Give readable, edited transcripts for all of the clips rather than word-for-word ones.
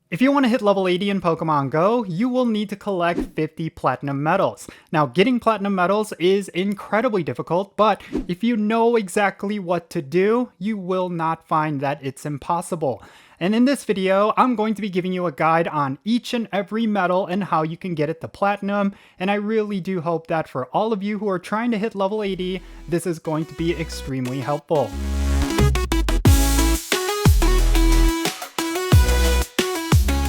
If you want to hit level 80 in Pokemon Go, you will need to collect 50 platinum medals. Now, getting platinum medals is incredibly difficult, but if you know exactly what to do, you will not find that it's impossible. And in this video, I'm going to be giving you a guide on each and every medal and how you can get it to platinum, and I really do hope that for all of you who are trying to hit level 80, this is going to be extremely helpful.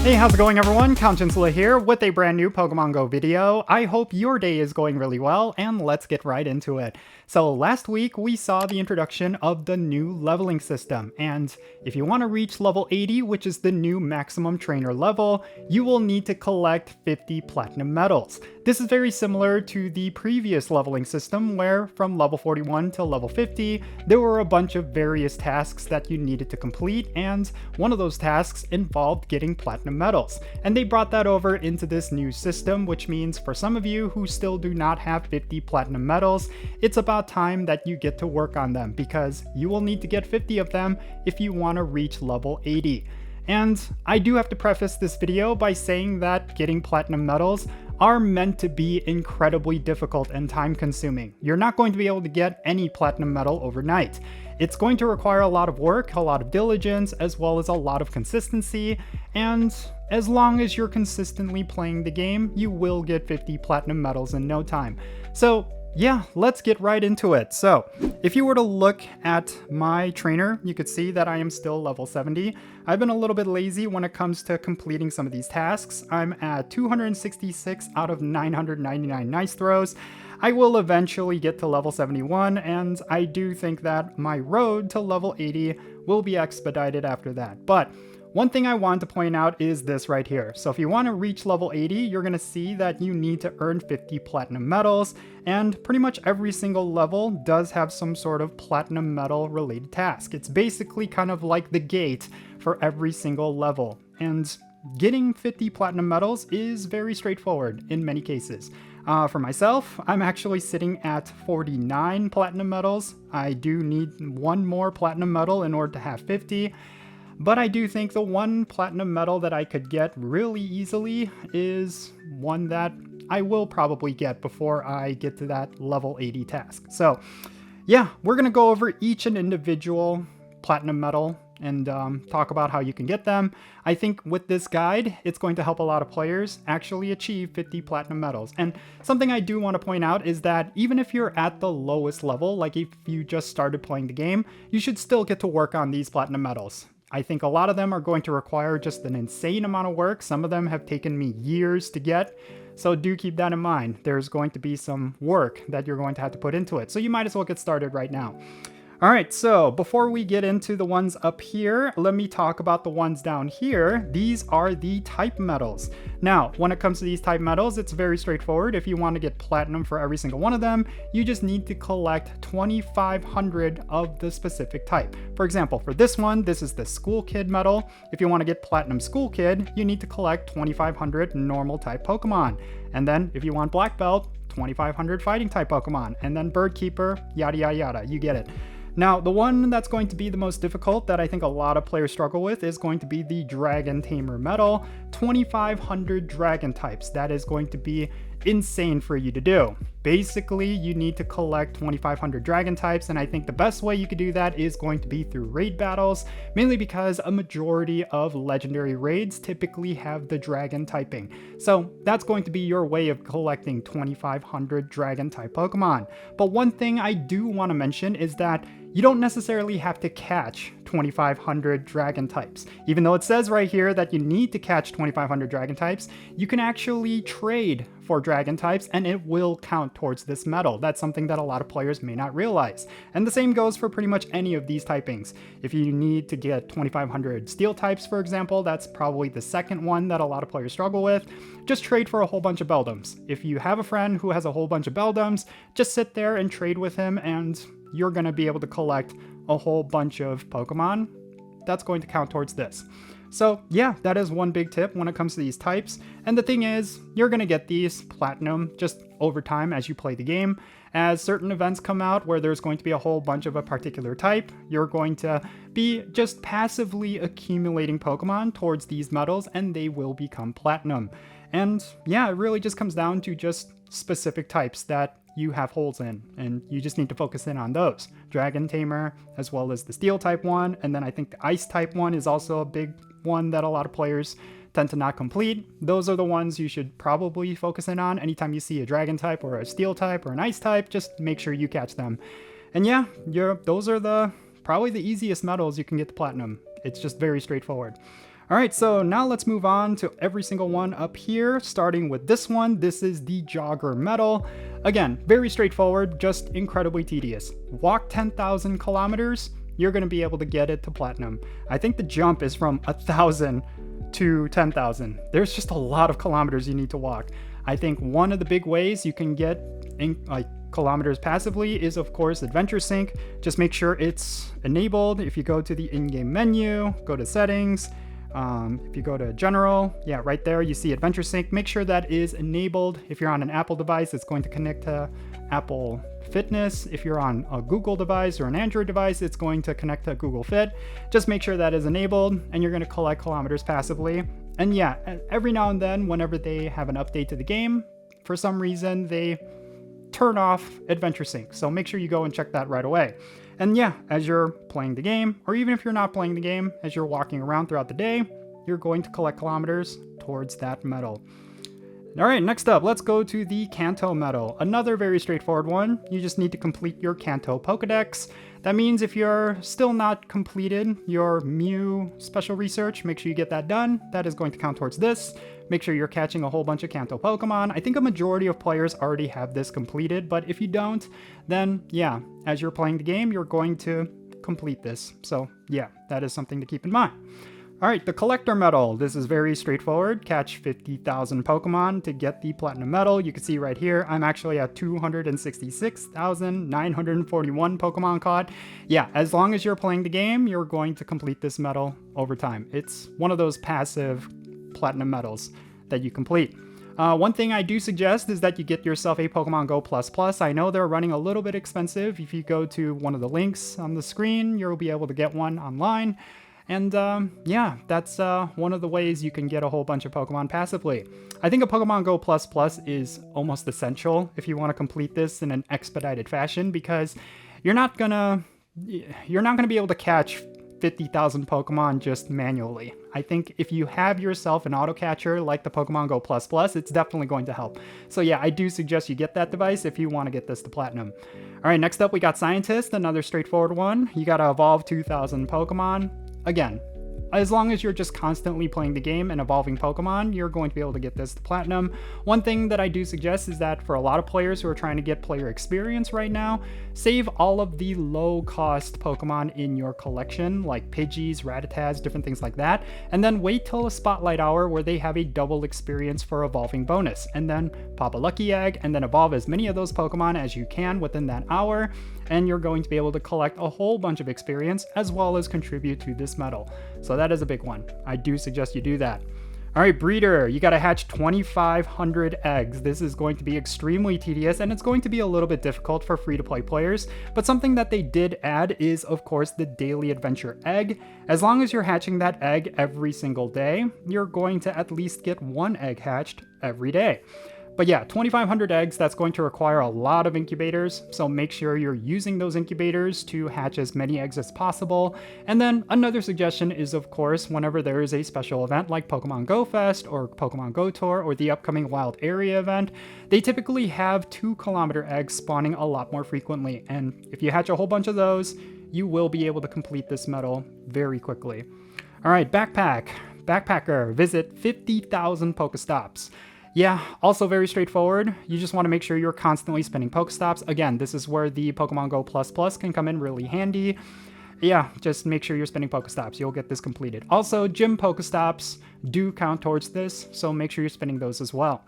Hey, how's it going everyone? Count Jinsula here with a brand new Pokemon Go video. I hope your day is going really well, and let's get right into it. So last week we saw the introduction of the new leveling system, and if you want to reach level 80, which is the new maximum trainer level, you will need to collect 50 platinum medals. This is very similar to the previous leveling system where from level 41 to level 50, there were a bunch of various tasks that you needed to complete, and one of those tasks involved getting platinum medals. And they brought that over into this new system, which means for some of you who still do not have 50 platinum medals, it's about time that you get to work on them because you will need to get 50 of them if you want to reach level 80. And I do have to preface this video by saying that getting platinum medals are meant to be incredibly difficult and time consuming. You're not going to be able to get any platinum medal overnight. It's going to require a lot of work, a lot of diligence, as well as a lot of consistency, and as long as you're consistently playing the game, you will get 50 platinum medals in no time. So yeah, let's get right into it. So if you were to look at my trainer, you could see that I am still level 70. I've been a little bit lazy when it comes to completing some of these tasks. I'm at 266 out of 999 nice throws. I will eventually get to level 71, and I do think that my road to level 80 will be expedited after that. But one thing I want to point out is this right here. So if you want to reach level 80, you're going to see that you need to earn 50 platinum medals, and pretty much every single level does have some sort of platinum medal related task. It's basically kind of like the gate for every single level, and getting 50 platinum medals is very straightforward in many cases. For myself, I'm actually sitting at 49 platinum medals. I do need one more platinum medal in order to have 50. But I do think the one platinum medal that I could get really easily is one that I will probably get before I get to that level 80 task. So yeah, we're going to go over each and individual platinum medal and talk about how you can get them. I think with this guide, it's going to help a lot of players actually achieve 50 platinum medals. And something I do want to point out is that even if you're at the lowest level, like if you just started playing the game, you should still get to work on these platinum medals. I think a lot of them are going to require just an insane amount of work. Some of them have taken me years to get, so do keep that in mind. There's going to be some work that you're going to have to put into it, so you might as well get started right now. Alright, so before we get into the ones up here, let me talk about the ones down here. These are the type medals. Now, when it comes to these type medals, it's very straightforward. If you want to get platinum for every single one of them, you just need to collect 2,500 of the specific type. For example, for this one, this is the School Kid medal. If you want to get platinum School Kid, you need to collect 2,500 normal type Pokemon. And then if you want Black Belt, 2,500 fighting type Pokemon. And then Bird Keeper, yada yada yada, you get it. Now, the one that's going to be the most difficult that I think a lot of players struggle with is going to be the Dragon Tamer medal, 2,500 dragon types. That is going to be insane for you to do. Basically, you need to collect 2,500 dragon types, and I think the best way you could do that is going to be through raid battles, mainly because a majority of legendary raids typically have the dragon typing. So that's going to be your way of collecting 2,500 dragon type Pokemon. But one thing I do want to mention is that you don't necessarily have to catch 2,500 dragon types. Even though it says right here that you need to catch 2,500 dragon types, you can actually trade for dragon types and it will count towards this medal. That's something that a lot of players may not realize. And the same goes for pretty much any of these typings. If you need to get 2,500 steel types, for example, that's probably the second one that a lot of players struggle with. Just trade for a whole bunch of Beldums. If you have a friend who has a whole bunch of Beldums, just sit there and trade with him and you're going to be able to collect a whole bunch of Pokemon. That's going to count towards this. So yeah, that is one big tip when it comes to these types. And the thing is, you're going to get these platinum just over time as you play the game. As certain events come out where there's going to be a whole bunch of a particular type, you're going to be just passively accumulating Pokemon towards these medals and they will become platinum. And yeah, it really just comes down to just specific types that you have holes in, and you just need to focus in on those. Dragon Tamer, as well as the Steel type one, and then I think the Ice type one is also a big one that a lot of players tend to not complete. Those are the ones you should probably focus in on. Anytime you see a Dragon type or a Steel type or an Ice type, just make sure you catch them. And yeah, those are probably the easiest medals you can get to platinum. It's just very straightforward. Alright, so now let's move on to every single one up here, starting with this one. This is the Jogger medal. Again, very straightforward, just incredibly tedious. Walk 10,000 kilometers, you're going to be able to get it to platinum. I think the jump is from 1,000 to 10,000. There's just a lot of kilometers you need to walk. I think one of the big ways you can get kilometers passively is of course Adventure Sync. Just make sure it's enabled. If you go to the in-game menu, go to settings, if you go to general, yeah, right there you see Adventure Sync. Make sure that is enabled. If you're on an Apple device, it's going to connect to Apple Fitness. If you're on a Google device or an Android device, it's going to connect to Google Fit. Just make sure that is enabled and you're going to collect kilometers passively. And yeah, every now and then, whenever they have an update to the game, for some reason they turn off Adventure Sync. So make sure you go and check that right away. And yeah, as you're playing the game, or even if you're not playing the game, as you're walking around throughout the day, you're going to collect kilometers towards that medal. Alright, next up, let's go to the Kanto medal. Another very straightforward one. You just need to complete your Kanto Pokedex. That means if you're still not completed your Mew special research, make sure you get that done. That is going to count towards this. Make sure you're catching a whole bunch of Kanto Pokemon. I think a majority of players already have this completed, but if you don't, then yeah, as you're playing the game, you're going to complete this. So yeah, that is something to keep in mind. Alright, the Collector Medal. This is very straightforward. Catch 50,000 Pokemon to get the Platinum Medal. You can see right here, I'm actually at 266,941 Pokemon caught. Yeah, as long as you're playing the game, you're going to complete this medal over time. It's one of those passive Platinum medals that you complete. One thing I do suggest is that you get yourself a Pokemon GO++. I know they're running a little bit expensive. If you go to one of the links on the screen, you'll be able to get one online. And yeah, that's one of the ways you can get a whole bunch of Pokemon passively. I think a Pokemon GO++ is almost essential if you want to complete this in an expedited fashion, because you're not gonna be able to catch 50,000 Pokemon just manually. I think if you have yourself an auto catcher like the Pokemon GO++, it's definitely going to help. So yeah, I do suggest you get that device if you want to get this to platinum. Alright, next up we got Scientist, another straightforward one. You gotta evolve 2,000 Pokemon. Again, as long as you're just constantly playing the game and evolving Pokemon, you're going to be able to get this to platinum. One thing that I do suggest is that for a lot of players who are trying to get player experience right now, save all of the low-cost Pokemon in your collection, like Pidgeys, Rattatas, different things like that, and then wait till a Spotlight Hour where they have a double experience for evolving bonus, and then pop a Lucky Egg, and then evolve as many of those Pokemon as you can within that hour, and you're going to be able to collect a whole bunch of experience as well as contribute to this medal. So that is a big one. I do suggest you do that. Alright, Breeder, you gotta hatch 2,500 eggs. This is going to be extremely tedious, and it's going to be a little bit difficult for free-to-play players, but something that they did add is, of course, the Daily Adventure Egg. As long as you're hatching that egg every single day, you're going to at least get one egg hatched every day. But yeah, 2,500 eggs, that's going to require a lot of incubators, so make sure you're using those incubators to hatch as many eggs as possible. And then another suggestion is, of course, whenever there is a special event like Pokemon Go Fest or Pokemon Go Tour or the upcoming Wild Area event, they typically have 2-kilometer eggs spawning a lot more frequently. And if you hatch a whole bunch of those, you will be able to complete this medal very quickly. Alright, Backpacker, visit 50,000 Pokestops. Yeah, also very straightforward. You just want to make sure you're constantly spinning Pokestops. Again, this is where the Pokemon GO++ can come in really handy. Yeah, just make sure you're spinning Pokestops. You'll get this completed. Also, Gym Pokestops do count towards this, so make sure you're spinning those as well.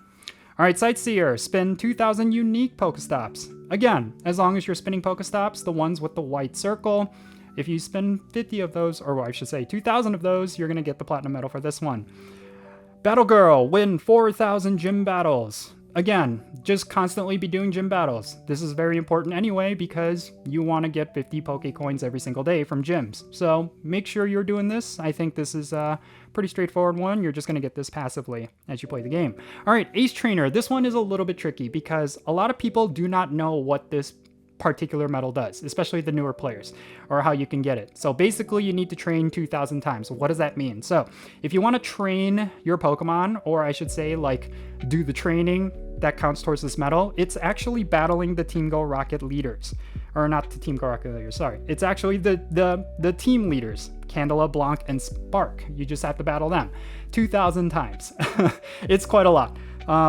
Alright, Sightseer, spin 2,000 unique Pokestops. Again, as long as you're spinning Pokestops, the ones with the white circle, If you spend 50 of those, or I should say 2,000 of those, you're going to get the platinum medal for this one. Battle Girl, win 4,000 gym battles. Again, just constantly be doing gym battles. This is very important anyway because you want to get 50 Poke Coins every single day from gyms. So make sure you're doing this. I think this is a pretty straightforward one. You're just going to get this passively as you play the game. All right, Ace Trainer. This one is a little bit tricky because a lot of people do not know what this particular medal does, especially the newer players, or how you can get it. So basically you need to train 2,000 times. What does that mean? So if you want to train your Pokemon, or I should say like do the training that counts towards this medal, it's actually battling the Team Go Rocket leaders, or not the Team Go Rocket leaders, sorry. It's actually the team leaders, Candela, Blanc, and Spark. You just have to battle them 2,000 times. It's quite a lot.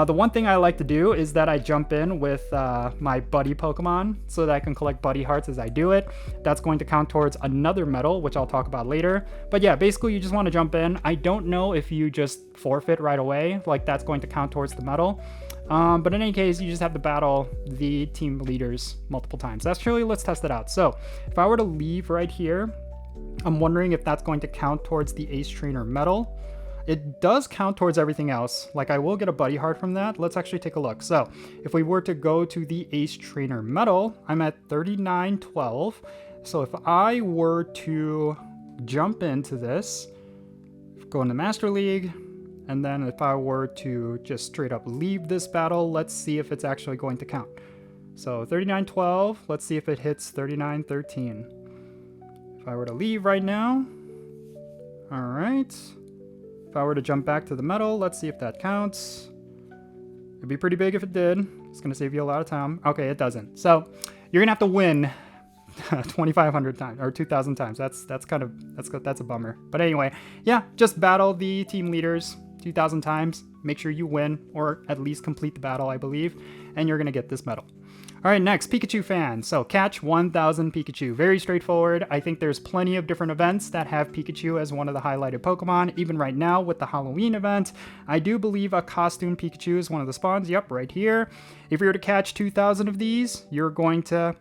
The one thing I like to do is that I jump in with my buddy Pokemon so that I can collect buddy hearts as I do it. That's going to count towards another medal, which I'll talk about later. But yeah, basically you just want to jump in. I don't know if you just forfeit right away, like that's going to count towards the medal. But in any case, you just have to battle the team leaders multiple times. Actually, let's test it out. So if I were to leave right here, I'm wondering if that's going to count towards the Ace Trainer medal. It does count towards everything else. Like I will get a buddy heart from that. Let's actually take a look. So if we were to go to the Ace Trainer medal, I'm at 3912. So if I were to jump into this, go into Master League, and then if I were to just straight up leave this battle, let's see if it's actually going to count. So 3912, let's see if it hits 3913. If I were to leave right now, all right. If I were to jump back to the medal, let's see if that counts. It'd be pretty big if it did. It's going to save you a lot of time. Okay, it doesn't. So you're going to have to win 2,500 times or 2,000 times. That's a bummer. But anyway, yeah, just battle the team leaders 2,000 times. Make sure you win or at least complete the battle, I believe, and you're going to get this medal. All right, next, Pikachu fan. So catch 1,000 Pikachu. Very straightforward. I think there's plenty of different events that have Pikachu as one of the highlighted Pokemon. Even right now with the Halloween event, I do believe a costume Pikachu is one of the spawns. Yep, right here. If you were to catch 2,000 of these, you're going to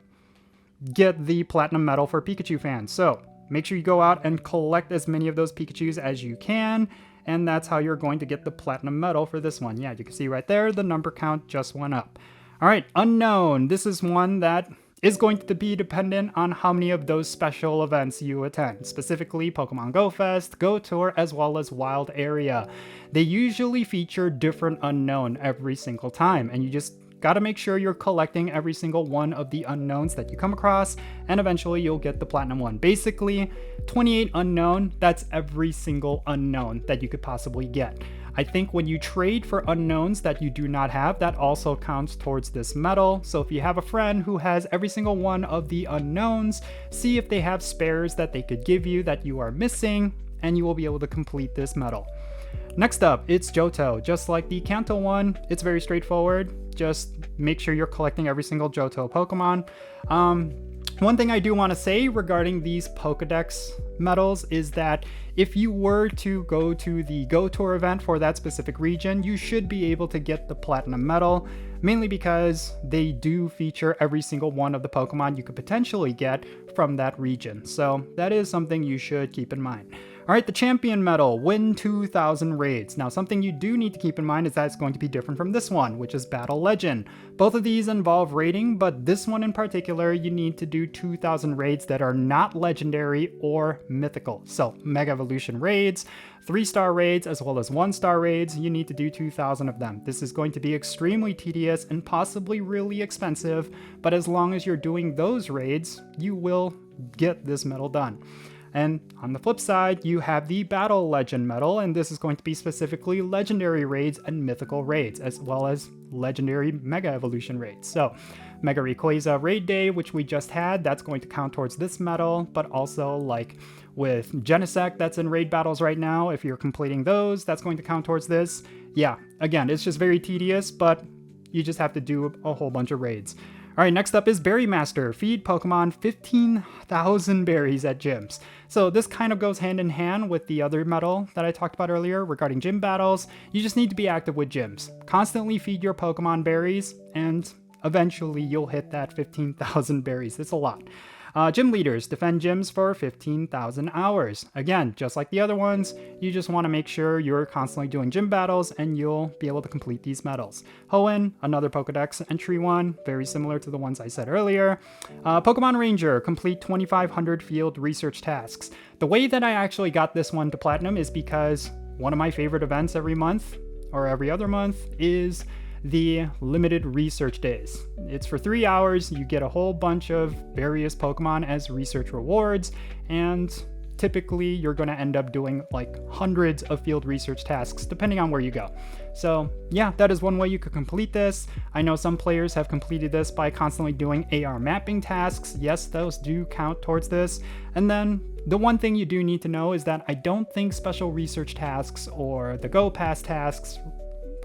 get the Platinum Medal for Pikachu fans. So make sure you go out and collect as many of those Pikachus as you can. And that's how you're going to get the Platinum Medal for this one. Yeah, you can see right there, the number count just went up. All right, Unknown. This is one that is going to be dependent on how many of those special events you attend, specifically Pokemon Go Fest, Go Tour, as well as Wild Area. They usually feature different Unknown every single time, and you just gotta make sure you're collecting every single one of the unknowns that you come across, and eventually you'll get the Platinum one. Basically, 28 Unknown, that's every single unknown that you could possibly get. I think when you trade for unknowns that you do not have, that also counts towards this medal. So if you have a friend who has every single one of the unknowns, see if they have spares that they could give you that you are missing, and you will be able to complete this medal. Next up, it's Johto. Just like the Kanto one, it's very straightforward. Just make sure you're collecting every single Johto Pokemon. One thing I do want to say regarding these Pokedex medals is that if you were to go to the Go Tour event for that specific region, you should be able to get the Platinum Medal, mainly because they do feature every single one of the Pokemon you could potentially get from that region. So that is something you should keep in mind. All right, the Champion Medal, win 2,000 raids. Now, something you do need to keep in mind is that it's going to be different from this one, which is Battle Legend. Both of these involve raiding, but this one in particular, you need to do 2,000 raids that are not legendary or mythical. So, Mega Evolution raids, 3-star raids, as well as 1-star raids, you need to do 2,000 of them. This is going to be extremely tedious and possibly really expensive, but as long as you're doing those raids, you will get this medal done. And on the flip side, you have the Battle Legend medal, and this is going to be specifically legendary raids and mythical raids, as well as legendary Mega Evolution raids. So, Mega Rayquaza Raid Day, which we just had, that's going to count towards this medal, but also like with Genesect that's in raid battles right now, if you're completing those, that's going to count towards this. Yeah, again, it's just very tedious, but you just have to do a whole bunch of raids. All right, next up is Berry Master. Feed Pokemon 15,000 berries at gyms. So this kind of goes hand in hand with the other medal that I talked about earlier regarding gym battles. You just need to be active with gyms. Constantly feed your Pokemon berries, and eventually you'll hit that 15,000 berries. It's a lot. Gym leaders defend gyms for 15,000 hours. Again, just like the other ones, you just want to make sure you're constantly doing gym battles and you'll be able to complete these medals. Hoenn, another Pokedex entry one, very similar to the ones I said earlier. Pokemon Ranger, complete 2,500 field research tasks. The way that I actually got this one to platinum is because one of my favorite events every month, or every other month, is the limited research days. It's for 3 hours, you get a whole bunch of various Pokemon as research rewards, and typically you're going to end up doing like hundreds of field research tasks depending on where you go. So yeah, that is one way you could complete this. I know some players have completed this by constantly doing AR mapping tasks. Yes, those do count towards this. And then the one thing you do need to know is that I don't think special research tasks or the Go Pass tasks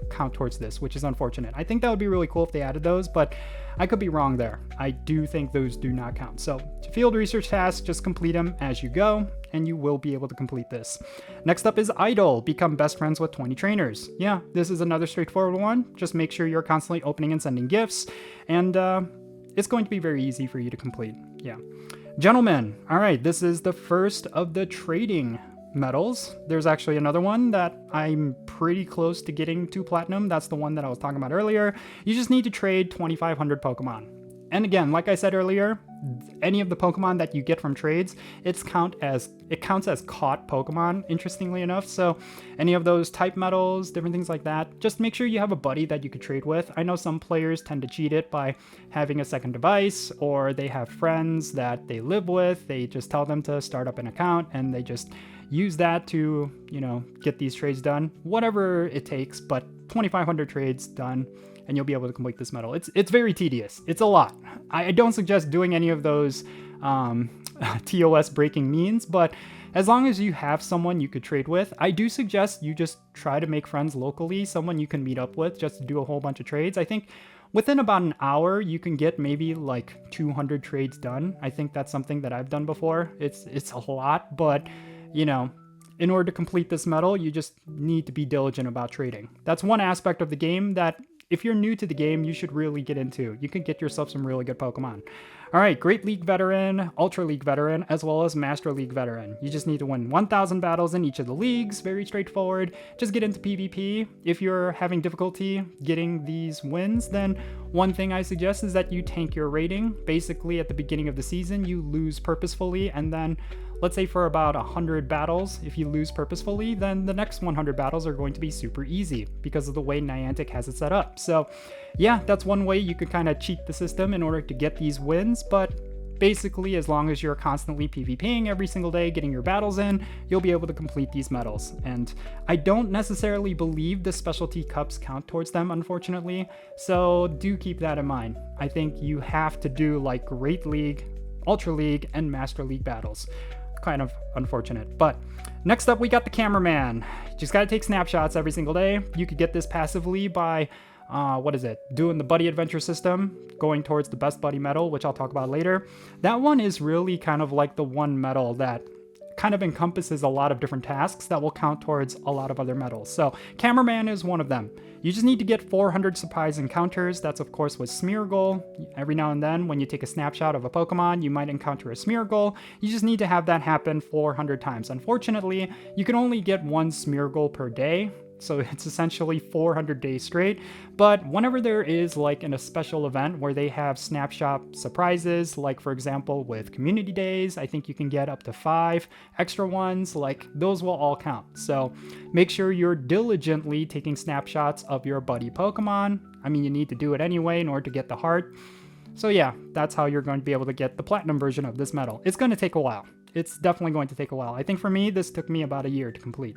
count towards this, which is unfortunate. I think that would be really cool if they added those, but I could be wrong there. I do think those do not count. So field research tasks, just complete them as you go, and you will be able to complete this. Next up is Idol, become best friends with 20 trainers. Yeah, this is another straightforward one. Just make sure you're constantly opening and sending gifts, and it's going to be very easy for you to complete. Yeah. Gentlemen, all right, this is the first of the trading medals. There's actually another one that I'm pretty close to getting to platinum. That's the one that I was talking about earlier. You just need to trade 2,500 Pokemon. And again, like I said earlier, any of the Pokemon that you get from trades, it counts as caught Pokemon, interestingly enough. So any of those type medals, different things like that, just make sure you have a buddy that you could trade with. I know some players tend to cheat it by having a second device, or they have friends that they live with. They just tell them to start up an account and they just use that to, get these trades done, whatever it takes, but 2,500 trades done and you'll be able to complete this medal. It's very tedious. It's a lot. I don't suggest doing any of those TOS breaking means, but as long as you have someone you could trade with, I do suggest you just try to make friends locally, someone you can meet up with just to do a whole bunch of trades. I think within about an hour, you can get maybe like 200 trades done. I think that's something that I've done before. It's a lot, but in order to complete this medal, you just need to be diligent about trading. That's one aspect of the game that if you're new to the game, you should really get into. You can get yourself some really good Pokemon. All right, Great League Veteran, Ultra League Veteran, as well as Master League Veteran. You just need to win 1,000 battles in each of the leagues. Very straightforward. Just get into PvP. If you're having difficulty getting these wins, then one thing I suggest is that you tank your rating. Basically, at the beginning of the season, you lose purposefully, and then let's say for about 100 battles, if you lose purposefully, then the next 100 battles are going to be super easy because of the way Niantic has it set up. So yeah, that's one way you could kind of cheat the system in order to get these wins, but basically as long as you're constantly PvPing every single day, getting your battles in, you'll be able to complete these medals. And I don't necessarily believe the specialty cups count towards them, unfortunately, so do keep that in mind. I think you have to do like Great League, Ultra League, and Master League battles. Kind of unfortunate. But next up, we got the cameraman. You just gotta take snapshots every single day. You could get this passively by doing the buddy adventure system, going towards the best buddy medal, which I'll talk about later. That one is really kind of like the one medal that kind of encompasses a lot of different tasks that will count towards a lot of other medals. So cameraman is one of them. You just need to get 400 surprise encounters. That's of course with Smeargle. Every now and then when you take a snapshot of a Pokemon, you might encounter a Smeargle. You just need to have that happen 400 times. Unfortunately, you can only get one Smeargle per day, so it's essentially 400 days straight. But whenever there is like a special event where they have snapshot surprises, like for example with community days, I think you can get up to 5 extra ones, like those will all count. So make sure you're diligently taking snapshots of your buddy Pokemon. I mean, you need to do it anyway in order to get the heart. So yeah, that's how you're going to be able to get the platinum version of this medal. It's going to take a while. It's definitely going to take a while. I think for me, this took me about a year to complete.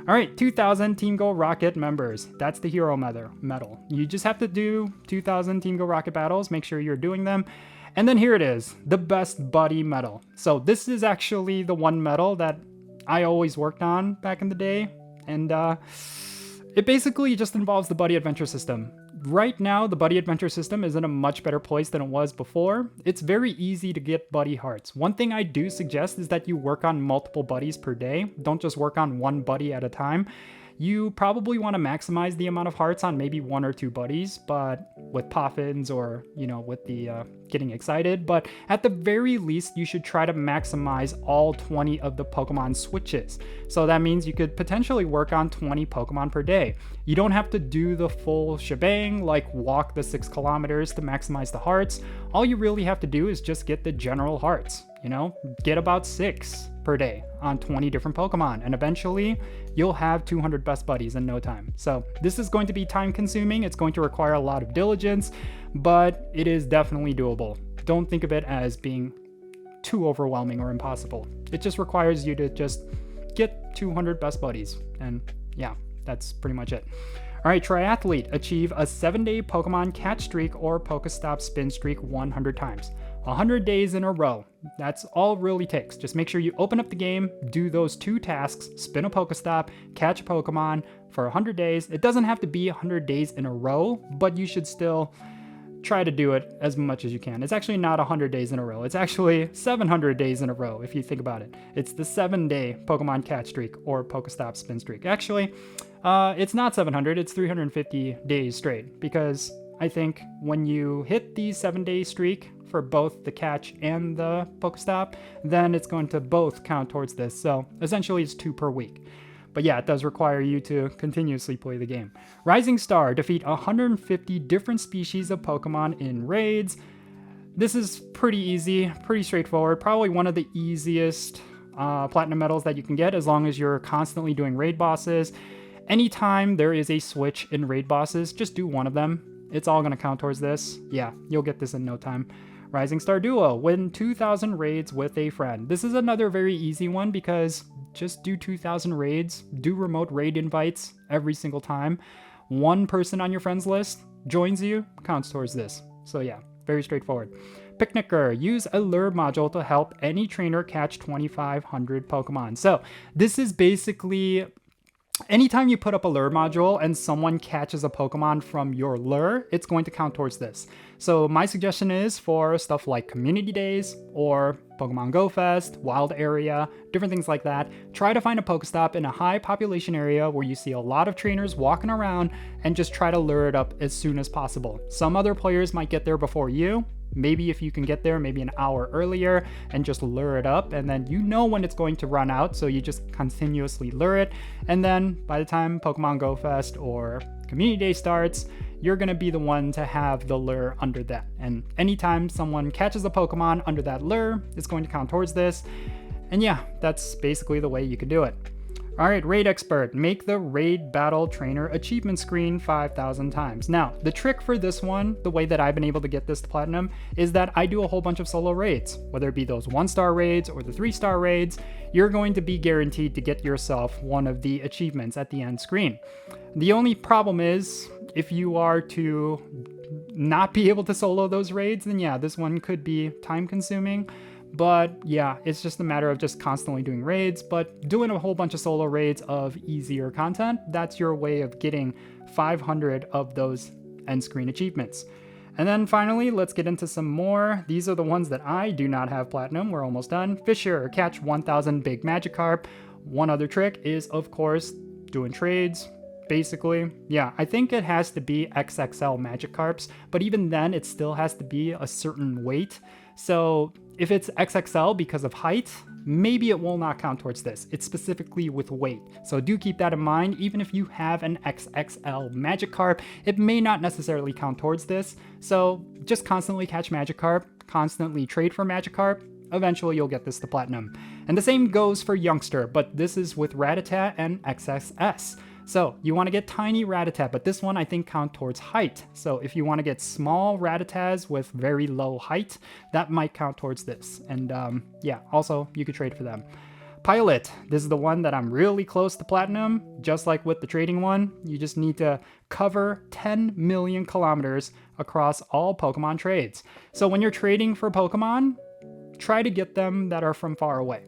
All right, 2,000 Team Go Rocket members. That's the hero medal. You just have to do 2,000 Team Go Rocket battles. Make sure you're doing them. And then here it is, the best buddy medal. So this is actually the one medal that I always worked on back in the day. And it basically just involves the buddy adventure system. Right now, the buddy adventure system is in a much better place than it was before. It's very easy to get buddy hearts. One thing I do suggest is that you work on multiple buddies per day. Don't just work on one buddy at a time. you probably want to maximize the amount of hearts on maybe 1 or 2 buddies, but with poffins or, you know, with the getting excited. But at the very least, you should try to maximize all 20 of the Pokemon switches. So that means you could potentially work on 20 Pokemon per day. You don't have to do the full shebang, like walk the 6 kilometers to maximize the hearts. All you really have to do is just get the general hearts, you know, get about 6 per day on 20 different Pokemon, and eventually you'll have 200 best buddies in no time. So this is going to be time consuming. It's going to require a lot of diligence, but it is definitely doable. Don't think of it as being too overwhelming or impossible. It just requires you to just get 200 best buddies, and yeah, that's pretty much it. All right, Triathlete, achieve a 7-day Pokemon catch streak or Pokestop spin streak 100 times. 100 days in a row. That's all it really takes. Just make sure you open up the game, do those 2 tasks, spin a Pokestop, catch a Pokemon for 100 days. It doesn't have to be 100 days in a row, but you should still try to do it as much as you can. It's actually not 100 days in a row. It's actually 700 days in a row, if you think about it. It's the 7-day Pokemon catch streak or Pokestop spin streak. Actually, it's not 700, it's 350 days straight, because I think when you hit the 7-day streak for both the catch and the Pokestop, then it's going to both count towards this. So essentially it's 2 per week. But yeah, it does require you to continuously play the game. Rising Star, defeat 150 different species of Pokemon in raids. This is pretty easy, pretty straightforward. Probably one of the easiest platinum medals that you can get, as long as you're constantly doing raid bosses. Anytime there is a switch in raid bosses, just do one of them. It's all going to count towards this. Yeah, you'll get this in no time. Rising Star Duo, win 2,000 raids with a friend. This is another very easy one, because just do 2,000 raids, do remote raid invites every single time. One person on your friends list joins you, counts towards this. So yeah, very straightforward. Picnicker, use a lure module to help any trainer catch 2,500 Pokemon. So this is basically anytime you put up a lure module and someone catches a Pokemon from your lure, it's going to count towards this. So my suggestion is for stuff like community days or Pokemon Go Fest, wild area, different things like that, try to find a Pokestop in a high population area where you see a lot of trainers walking around, and just try to lure it up as soon as possible. Some other players might get there before you. Maybe if you can get there maybe an hour earlier and just lure it up, and then you know when it's going to run out, so you just continuously lure it. And then by the time Pokemon Go Fest or Community Day starts, you're going to be the one to have the lure under that. And anytime someone catches a Pokemon under that lure, it's going to count towards this. And yeah, that's basically the way you can do it. All right, Raid Expert, make the Raid Battle Trainer achievement screen 5,000 times. Now, the trick for this one, the way that I've been able to get this to Platinum, is that I do a whole bunch of solo raids. Whether it be those 1-star raids or the 3-star raids, you're going to be guaranteed to get yourself one of the achievements at the end screen. The only problem is, if you are to not be able to solo those raids, then yeah, this one could be time consuming. But yeah, it's just a matter of just constantly doing raids, but doing a whole bunch of solo raids of easier content, that's your way of getting 500 of those end screen achievements. And then finally, let's get into some more. These are the ones that I do not have Platinum. We're almost done. Fisher, catch 1,000 big Magikarp. One other trick is, of course, doing trades. Basically, yeah, I think it has to be XXL Magikarps, but even then, it still has to be a certain weight. So if it's XXL because of height, maybe it will not count towards this. It's specifically with weight. So do keep that in mind. Even if you have an XXL Magikarp, it may not necessarily count towards this. So just constantly catch Magikarp, constantly trade for Magikarp. Eventually you'll get this to Platinum. And the same goes for Youngster, but this is with Rattata and XSS. So you want to get tiny Rattata, but this one I think count towards height. So if you want to get small Rattatas with very low height, that might count towards this. And yeah, also you could trade for them. Pilot, this is the one that I'm really close to Platinum. Just like with the trading one, you just need to cover 10 million kilometers across all Pokemon trades. So when you're trading for Pokemon, try to get them that are from far away.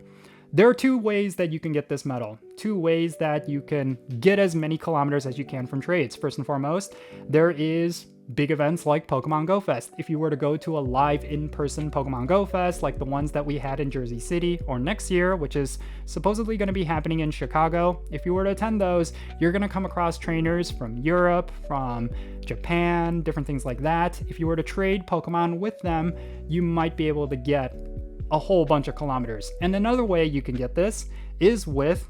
There are 2 ways that you can get this medal. 2 ways that you can get as many kilometers as you can from trades. First and foremost, there is big events like Pokemon Go Fest. If you were to go to a live in-person Pokemon Go Fest, like the ones that we had in Jersey City, or next year, which is supposedly going to be happening in Chicago, if you were to attend those, you're going to come across trainers from Europe, from Japan, different things like that. If you were to trade Pokemon with them, you might be able to get a whole bunch of kilometers. And another way you can get this is with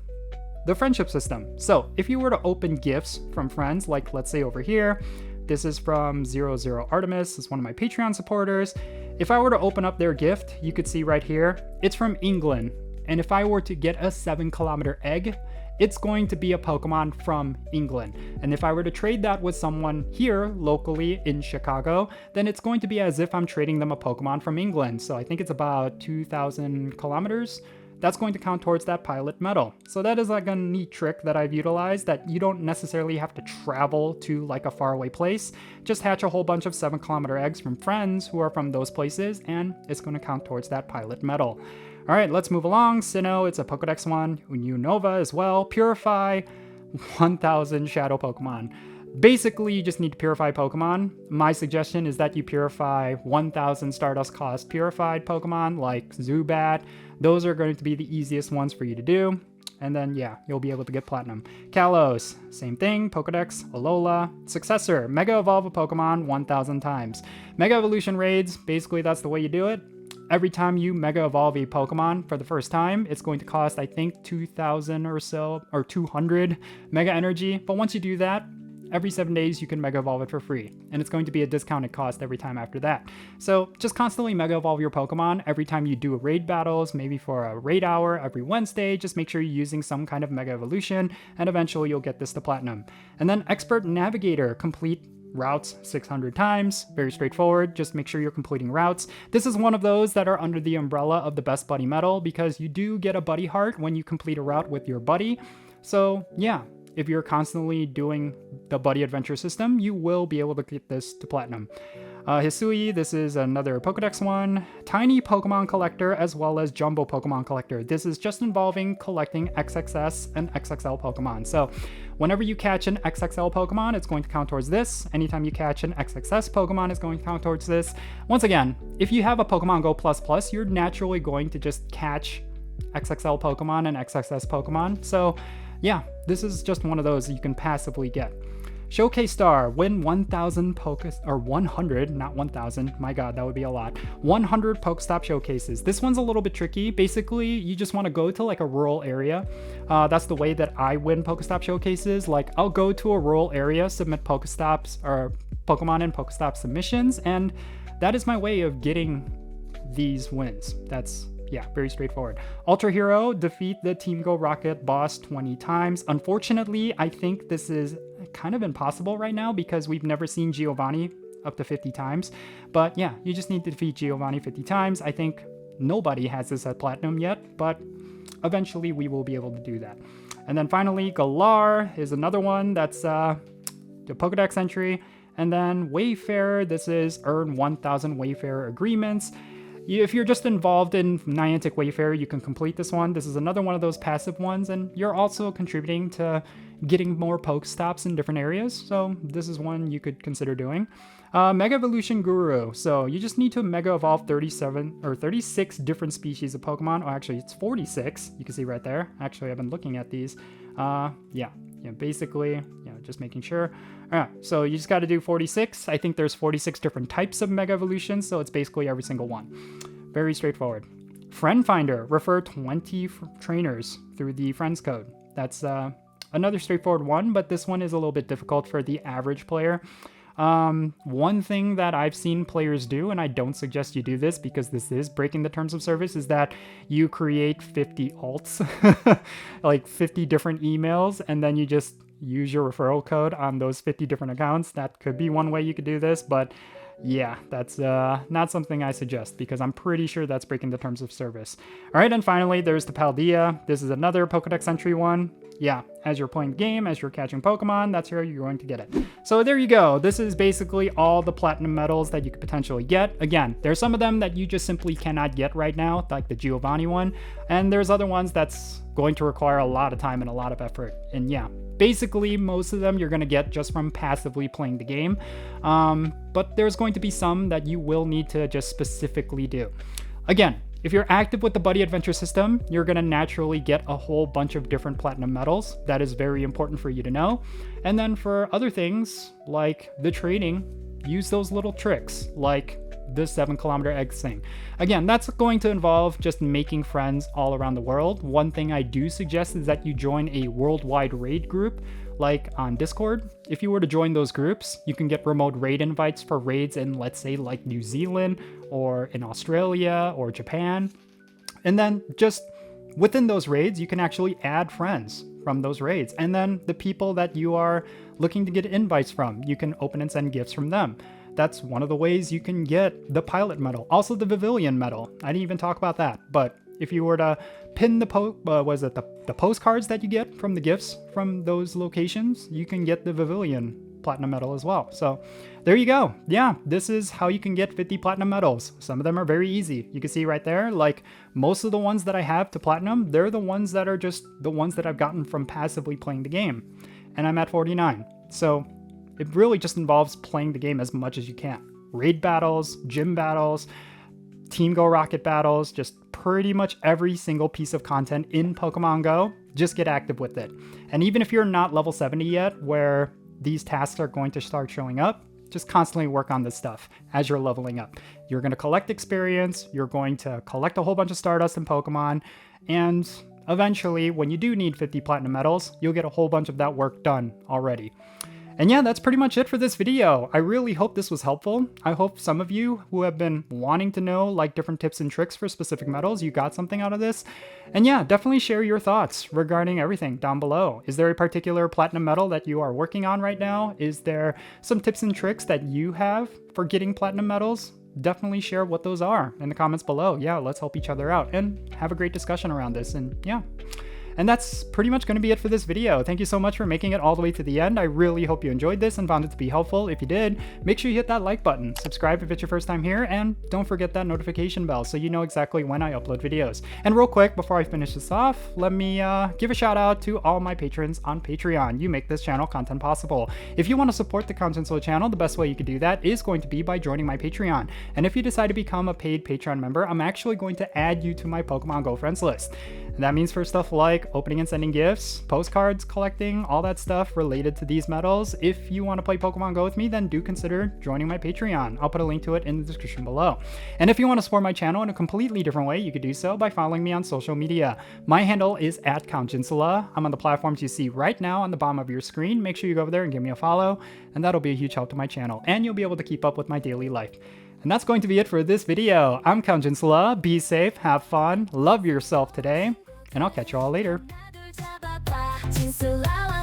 the friendship system. So if you were to open gifts from friends, like let's say over here, this is from 00 Artemis, is one of my Patreon supporters. If I were to open up their gift, you could see right here, it's from England. And if I were to get a 7-kilometer egg, it's going to be a Pokemon from England. And if I were to trade that with someone here locally in Chicago, then it's going to be as if I'm trading them a Pokemon from England. So I think it's about 2,000 kilometers. That's going to count towards that pilot medal. So that is like a neat trick that I've utilized, that you don't necessarily have to travel to like a faraway place. Just hatch a whole bunch of 7-kilometer eggs from friends who are from those places, and it's going to count towards that pilot medal. All right, let's move along. Sinnoh, it's a Pokedex one. Unova as well. Purify, 1,000 Shadow Pokemon. Basically, you just need to purify Pokemon. My suggestion is that you purify 1,000 Stardust cost purified Pokemon like Zubat. Those are going to be the easiest ones for you to do. And then, yeah, you'll be able to get Platinum. Kalos, same thing. Pokedex, Alola. Successor, Mega Evolve a Pokemon 1,000 times. Mega Evolution raids, basically that's the way you do it. Every time you Mega Evolve a Pokemon for the first time, it's going to cost, I think, 2,000 or so, or 200 Mega Energy. But once you do that, every 7 days you can Mega Evolve it for free, and it's going to be a discounted cost every time after that. So just constantly Mega Evolve your Pokemon every time you do a raid battles, maybe for a raid hour every Wednesday. Just make sure you're using some kind of Mega Evolution, and eventually you'll get this to Platinum. And then Expert Navigator, complete routes 600 times. Very straightforward. Just make sure you're completing routes. This is one of those that are under the umbrella of the Best Buddy medal, because you do get a buddy heart when you complete a route with your buddy. So yeah, if you're constantly doing the buddy adventure system, you will be able to get this to Platinum. Hisui, this is another Pokedex one. Tiny Pokemon Collector as well as Jumbo Pokemon Collector. This is just involving collecting XXS and XXL Pokemon. So whenever you catch an XXL Pokemon, it's going to count towards this. Anytime you catch an XXS Pokemon, it's going to count towards this. Once again, if you have a Pokemon Go++, you're naturally going to just catch XXL Pokemon and XXS Pokemon. So yeah, this is just one of those that you can passively get. Showcase Star, win 1,000 or 100, not 1,000, my god, that would be a lot. 100 Pokestop showcases. This one's a little bit tricky. Basically, you just want to go to like a rural area. That's the way that I win Pokestop showcases. Like, I'll go to a rural area, submit Pokestops or Pokemon and Pokestop submissions, and that is my way of getting these wins. That's, yeah, very straightforward. Ultra Hero, defeat the Team Go Rocket boss 20 times. Unfortunately, I think this is kind of impossible right now because we've never seen Giovanni up to 50 times. But yeah, you just need to defeat Giovanni 50 times. I think nobody has this at Platinum yet, but eventually we will be able to do that. And then finally, Galar is another one that's the Pokedex entry. And then Wayfarer, this is earn 1,000 Wayfarer agreements. If you're just involved in Niantic Wayfarer, you can complete this one. This is another one of those passive ones, and you're also contributing to getting more Pokestops in different areas, so this is one you could consider doing. Mega Evolution Guru. So you just need to Mega Evolve 37 or 36 different species of Pokemon. Oh, actually, it's 46. You can see right there. Actually, I've been looking at these. Yeah, basically, just making sure. All right, so you just got to do 46. I think there's 46 different types of Mega Evolutions, so it's basically every single one. Very straightforward. Friend Finder, refer 20 trainers through the Friends code. That's another straightforward one, but this one is a little bit difficult for the average player. One thing that I've seen players do, and I don't suggest you do this because this is breaking the terms of service, is that you create 50 alts, like 50 different emails, and then you just use your referral code on those 50 different accounts. That could be one way you could do this, but yeah, that's not something I suggest because I'm pretty sure that's breaking the terms of service. All right, and finally, there's the Paldea. This is another Pokedex entry one. yeah, as you're playing the game, as you're catching Pokemon, that's how you're going to get it. So there you go. This is basically all the platinum medals that you could potentially get. Again, there's some of them that you just simply cannot get right now, like the Giovanni one, and there's other ones that's going to require a lot of time and a lot of effort. And yeah, basically most of them you're going to get just from passively playing the game, but there's going to be some that you will need to just specifically do. Again, if you're active with the Buddy Adventure system, you're going to naturally get a whole bunch of different platinum medals. That is very important for you to know. And then for other things like the trading, use those little tricks like the 7-kilometer eggs thing. Again, that's going to involve just making friends all around the world. One thing I do suggest is that you join a worldwide raid group like on Discord. If you were to join those groups, you can get remote raid invites for raids in, let's say, like New Zealand or in Australia or Japan. And then just within those raids, you can actually add friends from those raids. And then the people that you are looking to get invites from, you can open and send gifts from them. That's one of the ways you can get the pilot medal. Also the Pavilion medal. I didn't even talk about that, but if you were to pin the the postcards that you get from the gifts from those locations, you can get the Pavilion platinum medal as well. So there you go. Yeah, this is how you can get 50 platinum medals. Some of them are very easy. You can see right there, like most of the ones that I have to platinum, they're the ones that are just the ones that I've gotten from passively playing the game. And I'm at 49. So it really just involves playing the game as much as you can. Raid battles, gym battles, Team Go Rocket battles, just pretty much every single piece of content in Pokemon Go, just get active with it. And even if you're not level 70 yet, where these tasks are going to start showing up, just constantly work on this stuff as you're leveling up. You're going to collect experience, you're going to collect a whole bunch of Stardust and Pokemon, and eventually, when you do need 50 platinum medals, you'll get a whole bunch of that work done already. And yeah, that's pretty much it for this video. I really hope this was helpful. I hope some of you who have been wanting to know like different tips and tricks for specific medals, you got something out of this. And yeah, definitely share your thoughts regarding everything down below. Is there a particular platinum medal that you are working on right now? Is there some tips and tricks that you have for getting platinum medals? Definitely share what those are in the comments below. Yeah, let's help each other out and have a great discussion around this. And yeah. And that's pretty much going to be it for this video. Thank you so much for making it all the way to the end. I really hope you enjoyed this and found it to be helpful. If you did, make sure you hit that like button, subscribe if it's your first time here, and don't forget that notification bell so you know exactly when I upload videos. And real quick, before I finish this off, let me give a shout out to all my patrons on Patreon. You make this channel content possible. If you want to support the Jinsula channel, the best way you could do that is going to be by joining my Patreon. And if you decide to become a paid Patreon member, I'm actually going to add you to my Pokemon Go friends list. And that means for stuff like opening and sending gifts, postcards, collecting, all that stuff related to these medals. If you want to play Pokemon Go with me, then do consider joining my Patreon. I'll put a link to it in the description below. And if you want to support my channel in a completely different way, you could do so by following me on social media. My handle is @Jinsula. I'm on the platforms you see right now on the bottom of your screen. Make sure you go over there and give me a follow, and that'll be a huge help to my channel. And you'll be able to keep up with my daily life. And that's going to be it for this video. I'm Jinsula. Be safe, have fun, love yourself today, and I'll catch you all later. Jinsula